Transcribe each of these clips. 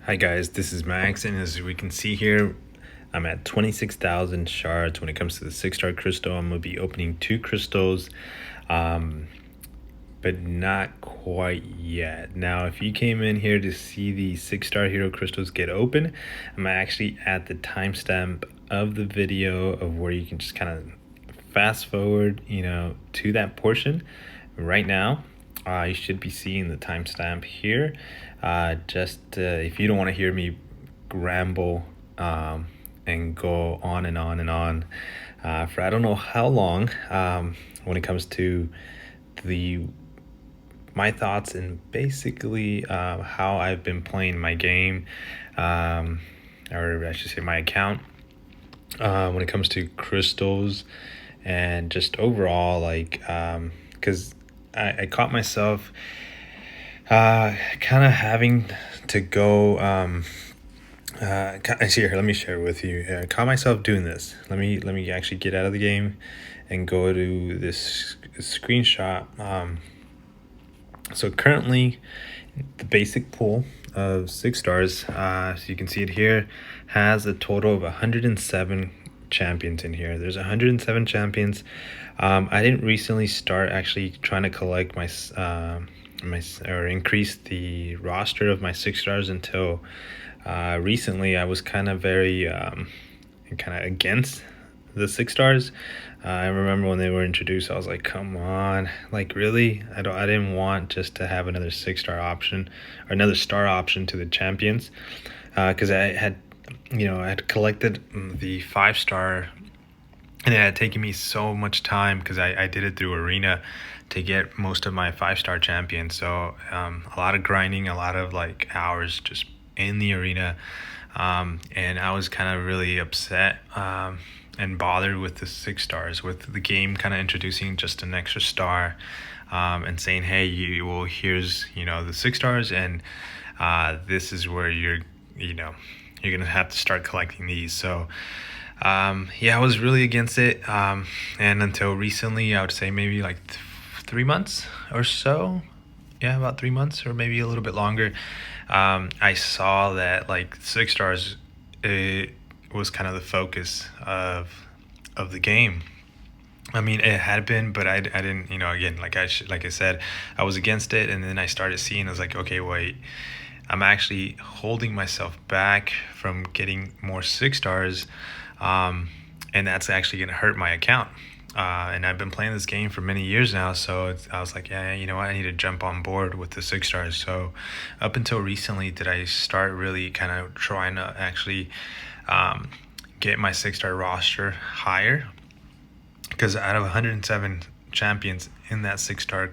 Hi guys, this is Max, and as we can see here, I'm at 26,000 shards. When it comes to the 6-star crystal, I'm going to be opening 2 crystals, but not quite yet. Now, if you came in here to see the 6-star hero crystals get open, I'm actually at the timestamp of the video of where you can just kind of fast forward, to that portion right now. You should be seeing the timestamp here. If you don't want to hear me ramble and go on and on and on for I don't know how long when it comes to my thoughts and basically how I've been playing my game, or I should say my account, when it comes to crystals and just overall, because I caught myself kind of having to go. Here, let me share with you. I caught myself doing this. Let me actually get out of the game and go to this screenshot. So currently, the basic pool of 6 stars, so you can see it here, has a total of 107 champions in here. There's 107 champions. I didn't recently start actually trying to collect or increase the roster of my 6 stars until recently. I was kind of very against the 6 stars. I remember when they were introduced, I was like, come on, like really? I didn't want just to have another 6-star option or another star option to the champions, because I had collected the 5-star, and it had taken me so much time because I did it through Arena to get most of my 5-star champions. So a lot of grinding, a lot of hours just in the arena, and I was kind of really upset and bothered with the 6 stars, with the game kind of introducing just an extra star, and saying, hey, here's the 6 stars, and this is where you're gonna have to start collecting these. So I was really against it, and until recently, I would say maybe 3 months or so. About 3 months or maybe a little bit longer. I saw that 6 stars, it was kind of the focus of the game. I mean, it had been, but I didn't, again, like I said, I was against it, and then I started seeing, I was like, okay, wait, I'm actually holding myself back from getting more 6 stars, and that's actually going to hurt my account. And I've been playing this game for many years now, so I was like, yeah, you know what, I need to jump on board with the 6 stars. So up until recently did I start really kind of trying to actually get my 6-star roster higher, because out of 107 champions in that 6-star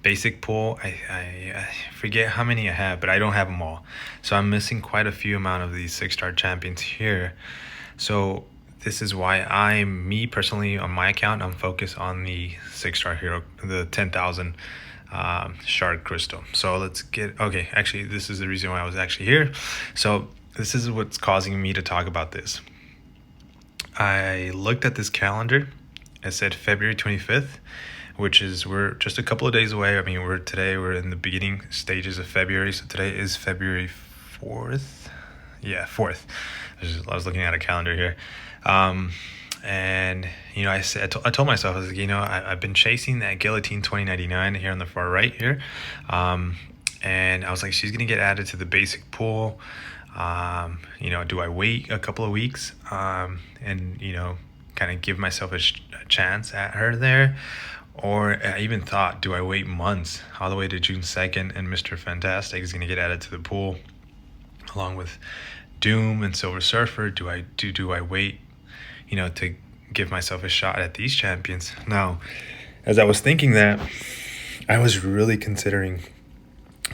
basic pool, I forget how many I have, but I don't have them all. So I'm missing quite a few amount of these 6-star champions here. So this is why me personally, on my account, I'm focused on the 6-star hero, the 10,000 shard crystal. So actually, this is the reason why I was actually here. So this is what's causing me to talk about this. I looked at this calendar. It said February 25th, we're just a couple of days away. I mean, we're in the beginning stages of February. So today is February 4th. Yeah, 4th. I was looking at a calendar here. And I told myself, I was like, I've been chasing that Guillotine 2099 here on the far right here, and I was like, she's gonna get added to the basic pool. Do I wait a couple of weeks, and kind of give myself a chance at her there, or I even thought, do I wait months all the way to June 2nd and Mr. Fantastic is gonna get added to the pool along with Doom and Silver Surfer? Do I wait to give myself a shot at these champions? Now, as I was thinking that, I was really considering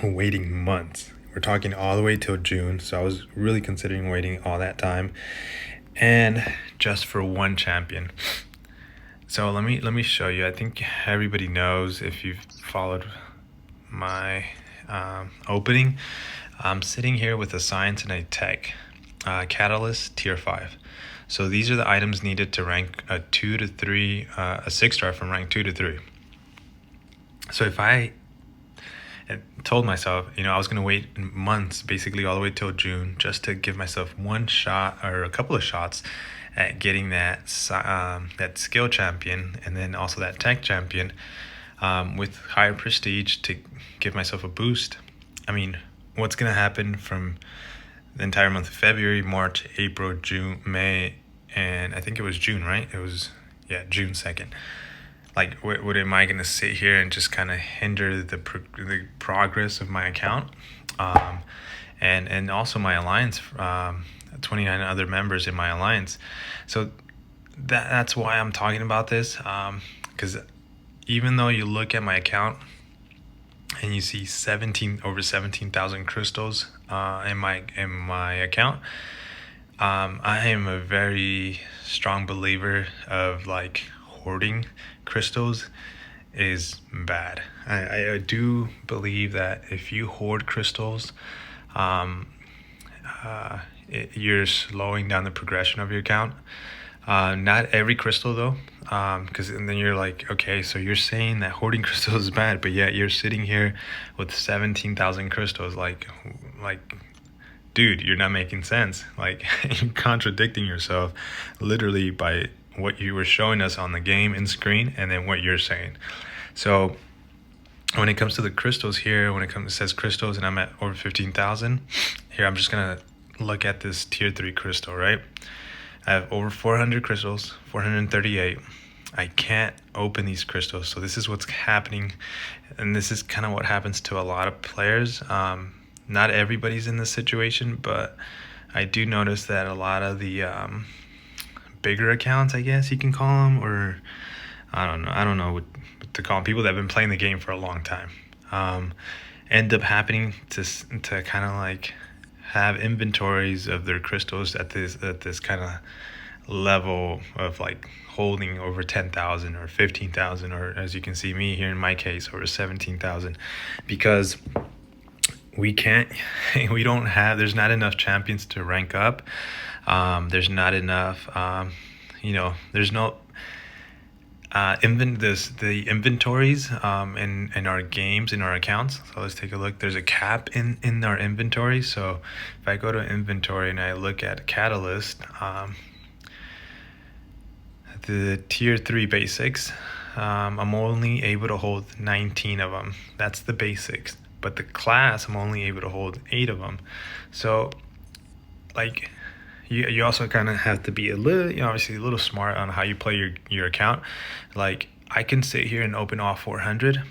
waiting months. We're talking all the way till June, so I was really considering waiting all that time, and just for one champion. So let me show you. I think everybody knows, if you've followed my opening, I'm sitting here with a Science and a Tech Catalyst Tier 5. So these are the items needed to rank a 2 to 3, a 6-star from rank 2 to 3. So if I and told myself, I was gonna wait months, basically all the way till June, just to give myself one shot or a couple of shots at getting that skill champion, and then also that tech champion, with higher prestige, to give myself a boost. I mean, what's gonna happen from the entire month of February, March, April, June, May, and I think it was June, right? It was, yeah, June 2nd. Like, what am I going to sit here and just kind of hinder the progress of my account? And also my alliance, 29 other members in my alliance. So that's why I'm talking about this, because even though you look at my account and you see over 17,000 crystals in my account, I am a very strong believer of, like, hoarding crystals is bad. I do believe that if you hoard crystals, you're slowing down the progression of your account. Not every crystal though, because and then you're like, okay, so you're saying that hoarding crystals is bad, but yet you're sitting here with 17,000 crystals. Like, dude, you're not making sense. Like, you're contradicting yourself, literally, by what you were showing us on the game and screen, and then what you're saying. So when it comes to the crystals here, it says crystals, and I'm at over 15,000. Here, I'm just gonna look at this tier 3 crystal, right? I have over 400 crystals, 438. I can't open these crystals. So this is what's happening, and this is kind of what happens to a lot of players. Not everybody's in this situation, but I do notice that a lot of the bigger accounts, I guess you can call them, or I don't know what to call them, people that have been playing the game for a long time, end up happening to kind of like have inventories of their crystals at this kind of level of, like, holding over 10,000 or 15,000, or, as you can see me here in my case, over 17,000, because there's not enough champions to rank up. There's not enough, there's no the inventories in our games, in our accounts. So let's take a look. There's a cap in our inventory. So if I go to inventory and I look at Catalyst, the tier 3 basics, I'm only able to hold 19 of them. That's the basics. But the class, I'm only able to hold 8 of them. So, like, you also kind of have to be obviously a little smart on how you play your account. Like, I can sit here and open all 400,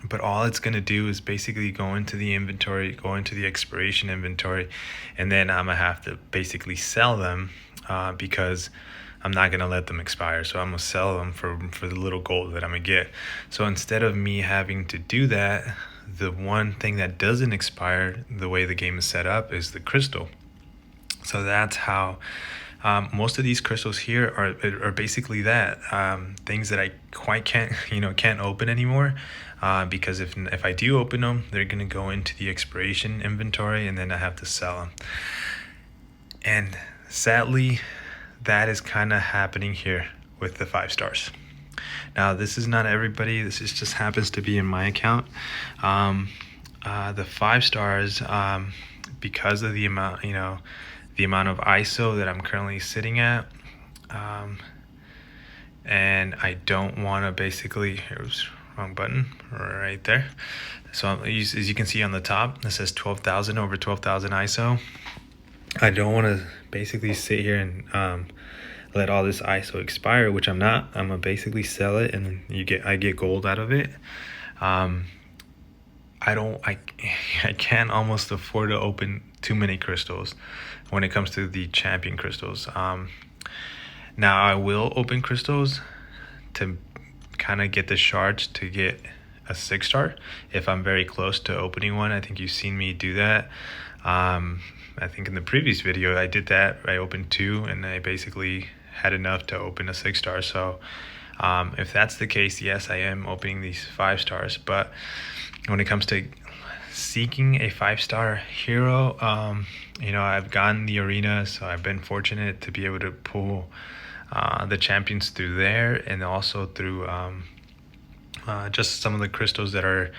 but all it's going to do is basically go into the inventory, go into the expiration inventory, and then I'm going to have to basically sell them, because I'm not going to let them expire. So I'm going to sell them for the little gold that I'm going to get. So instead of me having to do that, the one thing that doesn't expire, the way the game is set up, is the crystal. So that's how most of these crystals here are basically that, things that I can't open anymore, because if I do open them, they're gonna go into the expiration inventory, and then I have to sell them. And sadly, that is kind of happening here with the 5 stars. Now, this is not everybody. This just happens to be in my account. The 5 stars, because of the amount of ISO that I'm currently sitting at, and I don't want to basically, here's wrong button right there. So as you can see on the top, it says 12,000, over 12,000 ISO. I don't want to basically sit here and let all this ISO expire, which I'm not. I'm gonna basically sell it, and I get gold out of it. I can't almost afford to open too many crystals when it comes to the champion crystals. Now I will open crystals to kind of get the shards to get a 6 star if I'm very close to opening one. I think you've seen me do that. I think in the previous video I did that. I opened 2 and I basically had enough to open a 6 star. So if that's the case, yes, I am opening these 5 stars. But when it comes to seeking a 5-star hero, I've gotten the arena, so I've been fortunate to be able to pull the champions through there, and also through just some of the crystals that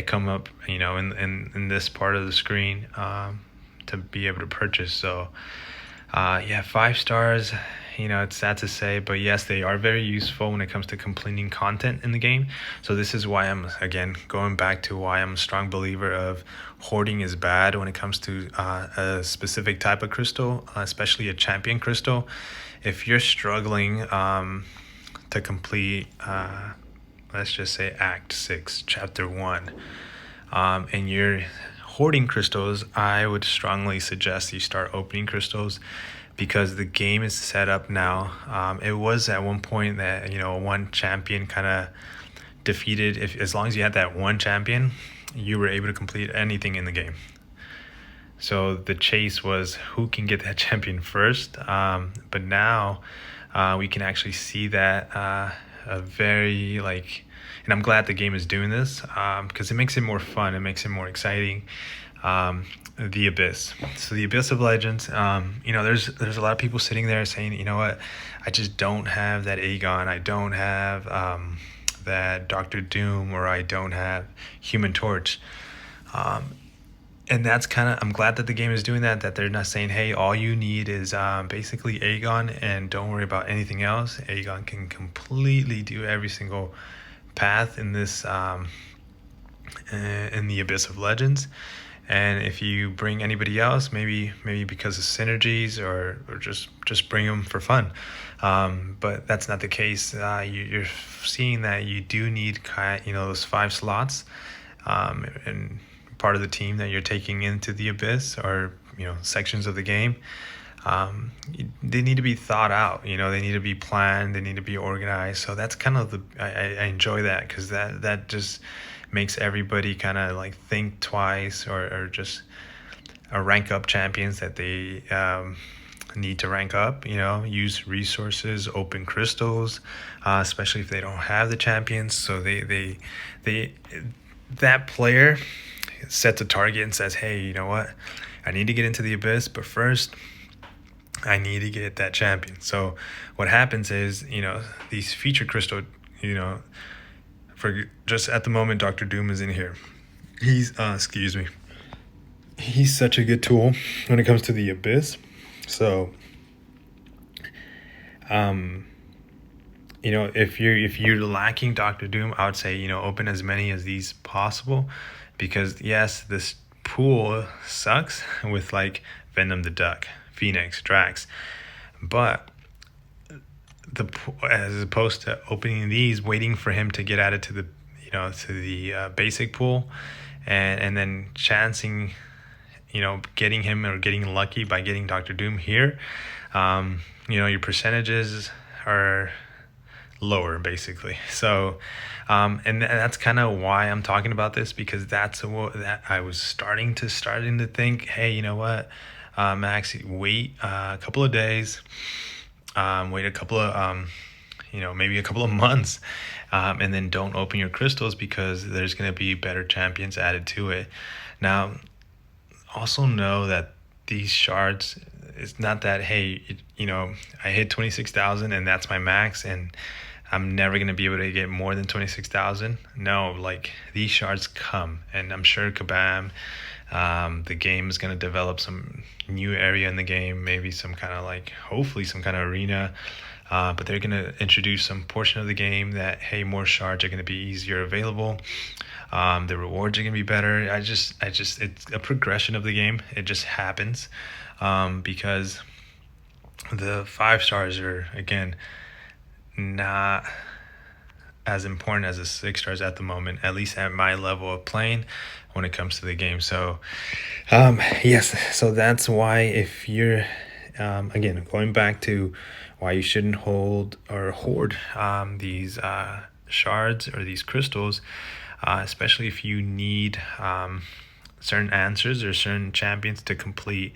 come up, in this part of the screen, to be able to purchase. So yeah, 5 stars. It's sad to say, but yes, they are very useful when it comes to completing content in the game. So this is why I'm, again, going back to why I'm a strong believer of hoarding is bad when it comes to a specific type of crystal, especially a champion crystal. If you're struggling to complete, let's just say Act 6, Chapter 1, and you're hoarding crystals, I would strongly suggest you start opening crystals, because the game is set up now. It was at one point that one champion kind of defeated. If as long as you had that one champion, you were able to complete anything in the game. So the chase was who can get that champion first. But now we can actually see that a very and I'm glad the game is doing this, because it makes it more fun. It makes it more exciting. The Abyss. So the Abyss of Legends, there's a lot of people sitting there saying, you know what, I just don't have that Aegon, I don't have that Doctor Doom, or I don't have Human Torch. And that's I'm glad that the game is doing that they're not saying, hey, all you need is basically Aegon and don't worry about anything else. Aegon can completely do every single path in this in the Abyss of Legends. And if you bring anybody else, maybe because of synergies, or just bring them for fun. But that's not the case. You're seeing that you do need those 5 slots, and part of the team that you're taking into the Abyss, or sections of the game. They need to be thought out. They need to be planned. They need to be organized. So that's kind of I enjoy that, because that just makes everybody kind of think twice, or just rank up champions that they need to rank up. Use resources, open crystals, especially if they don't have the champions. So they that player sets a target and says, hey, you know what, I need to get into the Abyss, but first I need to get that champion. So what happens is, these feature crystal, for just at the moment, Dr. Doom is in here. He's excuse me. He's such a good tool when it comes to the Abyss. So if you're lacking Dr. Doom, I would say, open as many as these possible, because yes, this pool sucks with Venom the Duck, Phoenix, Drax, but as opposed to opening these, waiting for him to get added to the basic pool, and then chancing, getting him, or getting lucky by getting Dr. Doom here, your percentages are lower, basically. So and that's kind of why I'm talking about this, because that's what that I was starting to think, hey, you know what, Max, wait a couple of days, wait a couple of maybe a couple of months, and then don't open your crystals, because there's going to be better champions added to it. Now, also know that these shards, it's not that, hey, I hit 26,000 and that's my max, and I'm never going to be able to get more than 26,000. No, these shards come, and I'm sure Kabam, the game is going to develop some new area in the game, maybe some kind of hopefully some kind of arena, but they're going to introduce some portion of the game that, hey, more shards are going to be easier available. The rewards are going to be better. It's a progression of the game. It just happens, because the 5 stars are, again, not as important as the 6 stars at the moment, at least at my level of playing when it comes to the game. So yes, so that's why, if you're again, going back to why you shouldn't hold or hoard these shards or these crystals, especially if you need certain answers or certain champions to complete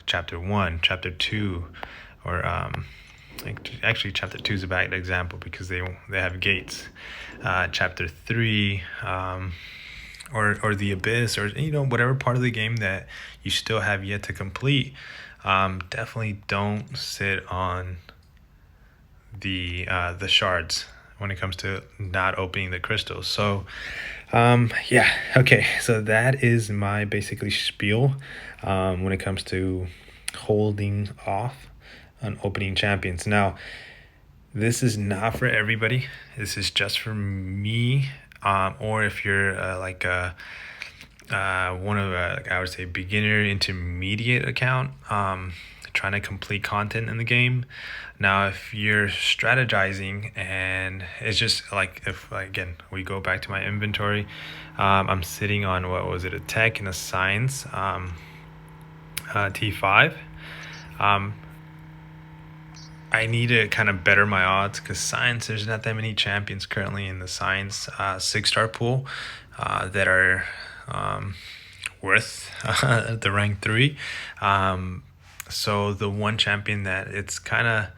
chapter 1, chapter 2, or actually chapter 2 is a bad example, because they have gates. Chapter 3, or the Abyss, or whatever part of the game that you still have yet to complete, definitely don't sit on the shards when it comes to not opening the crystals. So yeah, okay, so that is my basically spiel when it comes to holding off on opening champions. Now, this is not for everybody. This is just for me, or if you're one of I would say beginner intermediate account, trying to complete content in the game. Now, if you're strategizing and it's just like, if again we go back to my inventory, I'm sitting on, what was it, a tech and a science T5. I need to kind of better my odds because science, there's not that many champions currently in the science 6-star pool that are worth the rank 3. So the one champion that it's kind of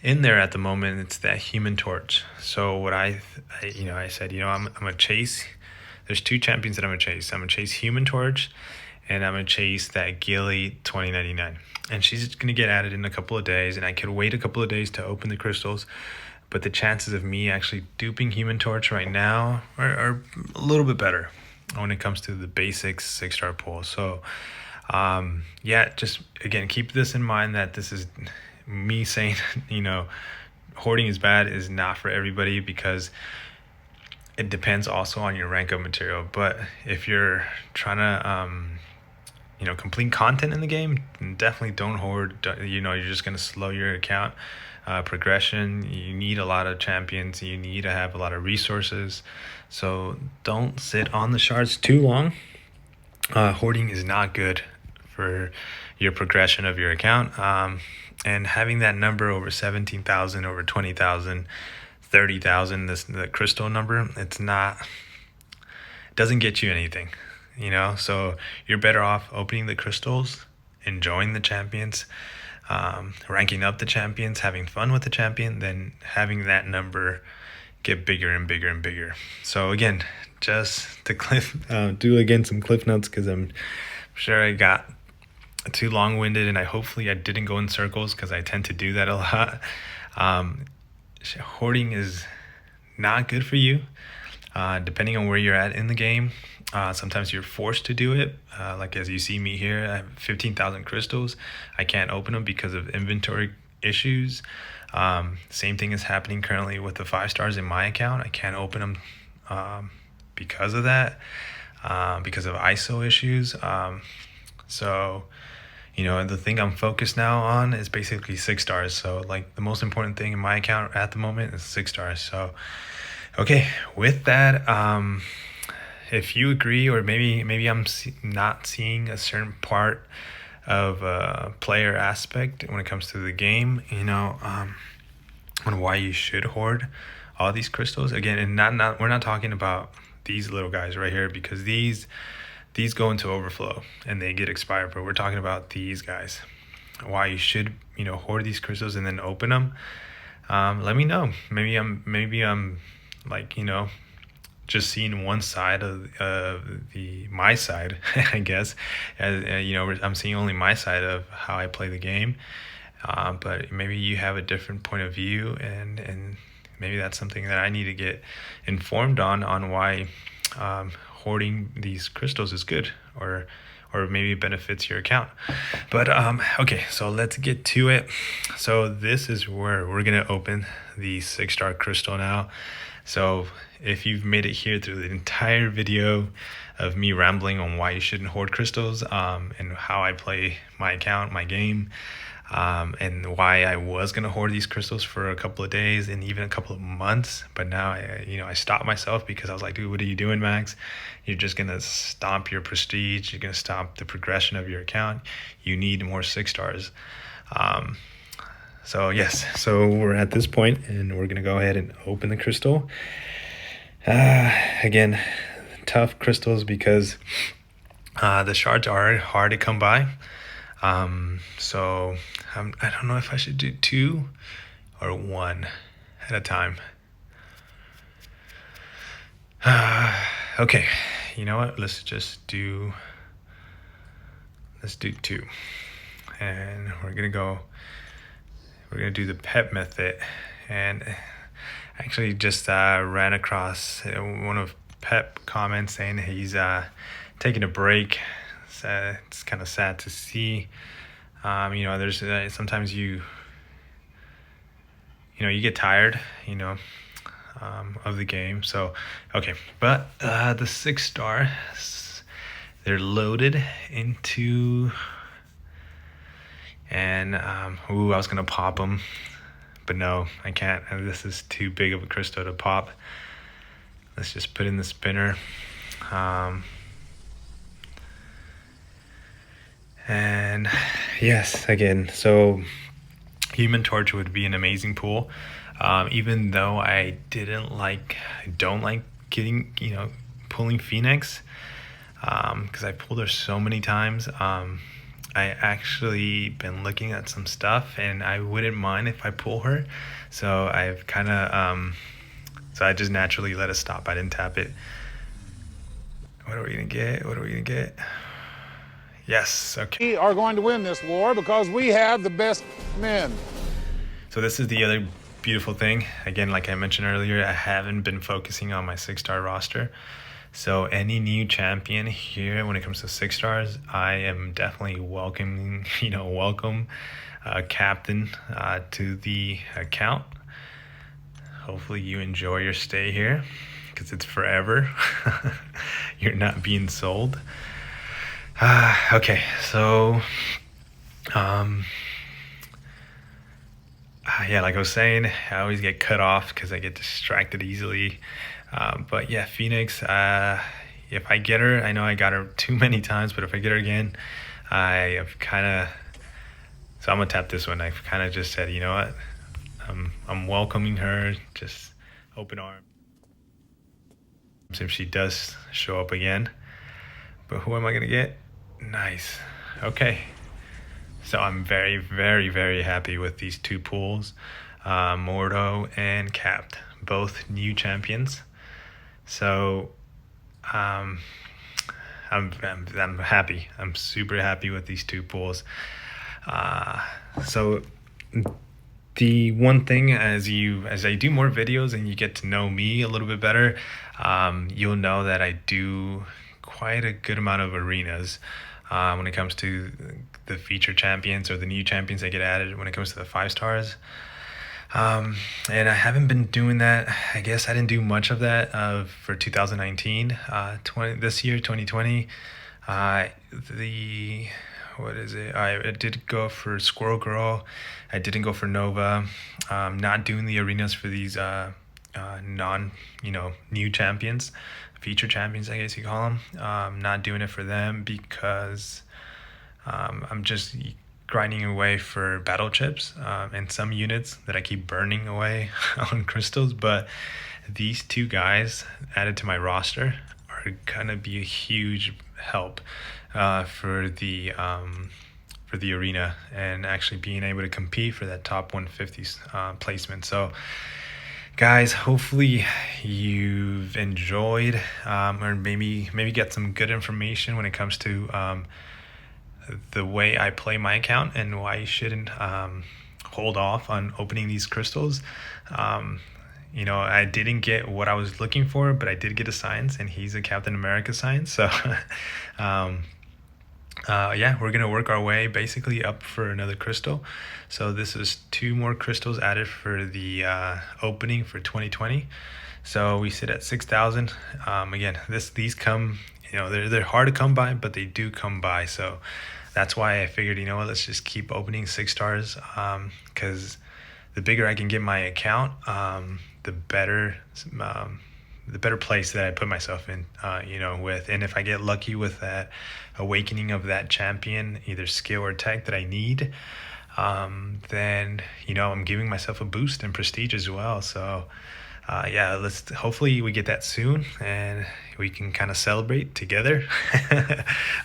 in there at the moment, it's that Human Torch. So what I said, I'm gonna chase. There's 2 champions that I'm gonna chase. I'm gonna chase Human Torch, and I'm gonna chase that Gilly 2099. And she's gonna get added in a couple of days, and I could wait a couple of days to open the crystals. But the chances of me actually duping Human Torch right now are a little bit better when it comes to the basics 6-star pool. So yeah, just again, keep this in mind that this is me saying, hoarding is bad is not for everybody, because it depends also on your rank of material. But if you're trying to complete content in the game, definitely don't hoard. You're just going to slow your account progression. You need a lot of champions. You need to have a lot of resources. So don't sit on the shards too long. Hoarding is not good for your progression of your account. And having that number over 17,000, over 20,000, 30,000, the crystal number, it doesn't get you anything, so you're better off opening the crystals, enjoying the champions, ranking up the champions, having fun with the champion, than having that number get bigger and bigger and bigger. So again, just to do again some cliff notes, because I'm sure I got too long-winded, and hopefully I didn't go in circles, because I tend to do that a lot. Hoarding is not good for you, depending on where you're at in the game. Sometimes you're forced to do it, like as you see me here, I have 15,000 crystals. I can't open them because of inventory issues. Same thing is happening currently with the 5 stars in my account. I can't open them because of that, because of ISO issues. So the thing I'm focused now on is basically 6 stars. So like the most important thing in my account at the moment is 6 stars. So okay, with that, if you agree, or maybe I'm not seeing a certain part of player aspect when it comes to the game, on why you should hoard all these crystals. Again, and we're not talking about these little guys right here, because these go into overflow and they get expired. But we're talking about these guys, why you should hoard these crystals and then open them. Let me know. Maybe I'm like just seeing one side of my side, I guess. I'm seeing only my side of how I play the game. But maybe you have a different point of view, and maybe that's something that I need to get informed on why hoarding these crystals is good, or maybe benefits your account. But okay, so let's get to it. So this is where we're gonna open the 6-star crystal now. So if you've made it here through the entire video of me rambling on why you shouldn't hoard crystals, and how I play my account, my game, and why I was gonna hoard these crystals for a couple of days and even a couple of months, but now I stopped myself, because I was like, dude, what are you doing, Max? You're just gonna stomp your prestige. You're gonna stop the progression of your account. You need more 6 stars. So yes, so we're at this point, and we're gonna go ahead and open the crystal. Again, tough crystals, because the shards are hard to come by. So I don't know if I should do 2 or 1 at a time. Okay, you know what? Let's do 2, and we're gonna do the pet method. And actually just ran across one of Pep comments saying he's taking a break. It's kind of sad to see. There's sometimes you get tired, of the game. So, okay, but the 6-star, they're loaded into, and ooh, I was gonna pop them, but no, I can't. This is too big of a crystal to pop. Let's just put in the spinner. And yes, again, so Human Torch would be an amazing pool. Even though I don't like getting, pulling Phoenix, because I pulled her so many times. I actually been looking at some stuff, and I wouldn't mind if I pull her. So I've kind of, so I just naturally let it stop. I didn't tap it. What are we gonna get? What are we gonna get? Yes, okay. We are going to win this war because we have the best men. So this is the other beautiful thing. Again, like I mentioned earlier, I haven't been focusing on my 6-star roster. So any new champion here when it comes to 6 stars, I am definitely welcome captain to the account. Hopefully you enjoy your stay here because it's forever. You're not being sold. Okay, so yeah, like I was saying, I always get cut off because I get distracted easily. But yeah, Phoenix, if I get her, I know I got her too many times, but if I get her again, I have kind of, so I'm gonna tap this one. I've kind of just said, you know what, I'm welcoming her, just open arms if she does show up again. But who am I gonna get? Nice. Okay. So I'm very, very, very happy with these 2 pools, Mordo and Capped, both new champions. So I'm happy. I'm super happy with these 2 pools. So the one thing, as I do more videos and you get to know me a little bit better, you'll know that I do quite a good amount of arenas when it comes to the feature champions or the new champions that get added when it comes to the 5 stars. And I haven't been doing that. I guess I didn't do much of that for 2019. This year, 2020, what is it? I did go for Squirrel Girl. I didn't go for Nova. Not doing the arenas for these new champions, feature champions, I guess you call them. Not doing it for them because I'm just grinding away for battle chips and some units that I keep burning away on crystals. But these 2 guys added to my roster are gonna be a huge help for the arena and actually being able to compete for that top 150 placement. So guys, hopefully you've enjoyed or maybe get some good information when it comes to the way I play my account and why you shouldn't hold off on opening these crystals. I didn't get what I was looking for, but I did get a science, and he's a Captain America science. So yeah, we're gonna work our way basically up for another crystal. So this is 2 more crystals added for the opening for 2020. So we sit at 6,000. Again, these come, they're hard to come by, but they do come by. So that's why I figured, let's just keep opening 6 stars, because the bigger I can get my account, the better place that I put myself in, with. And if I get lucky with that awakening of that champion, either skill or tech that I need, then, I'm giving myself a boost in prestige as well. So yeah, hopefully we get that soon and we can kind of celebrate together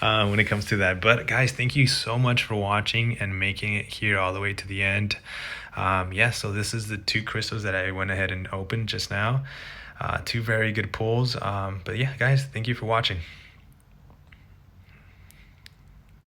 when it comes to that. But guys, thank you so much for watching and making it here all the way to the end. Yeah, so this is the 2 crystals that I went ahead and opened just now. 2 very good pulls. But yeah, guys, thank you for watching.